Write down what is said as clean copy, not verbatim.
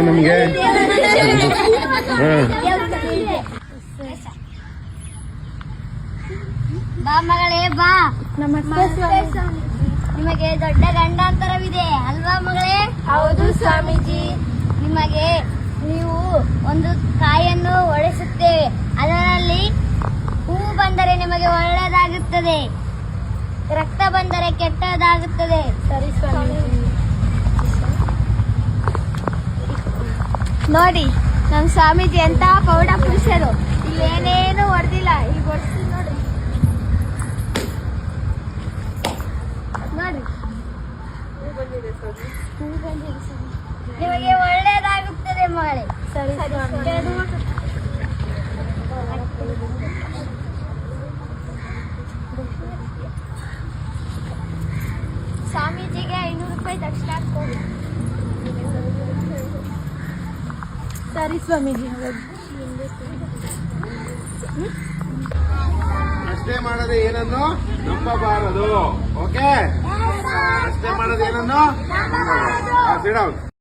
ನಮ್ಗೆ? ಬಾ ಮಗಳೇ ಬಾ. ನಿಮಗೆ ದೊಡ್ಡ ಗಂಡಾಂತರವಿದೆ ಅಲ್ವಾ ಮಗಳೇ? ಹೌದು ಸ್ವಾಮೀಜಿ. ನಿಮಗೆ ನೀವು ಒಂದು ಕಾಯನ್ನು ಒಡೆಸುತ್ತೇವೆ, ಅದರಲ್ಲಿ ಹೂವು ಬಂದರೆ ನಿಮಗೆ ಒಳ್ಳೆಯದಾಗುತ್ತದೆ, ರಕ್ತ ಬಂದರೆ ಕೆಟ್ಟದಾಗುತ್ತದೆ. ಸರಿ ಸ್ವಾಮೀಜಿ. ನೋಡಿ ನಮ್ಮ ಸ್ವಾಮೀಜಿ ಎಂತ ಪೌಡ ಪುರುಷರು, ಇಲ್ಲೇನೇನು ಹೊಡೆದಿಲ್ಲ, ಈಗ ಹೊಡ್ಸಿ ನೋಡ್ರಿ. ನೋಡ್ರಿ ನಿಮಗೆ ಒಳ್ಳೆಯದಾಗುತ್ತದೆ ಮಗಳೇ. ಸರಿ ಸ್ವಾಮೀಜಿಗೆ 500 ರೂಪಾಯಿ ದಕ್ಷಿಣ ಹಾಕ್ಬೋದು. ಸರಿ ಸ್ವಾಮೀಜಿ. ಅಷ್ಟೇ ಮಾಡದೆ ಏನನ್ನು ನಂಬಬಾರದು. ಓಕೆ, ಅಷ್ಟೇ ಮಾಡದೆ ಏನನ್ನು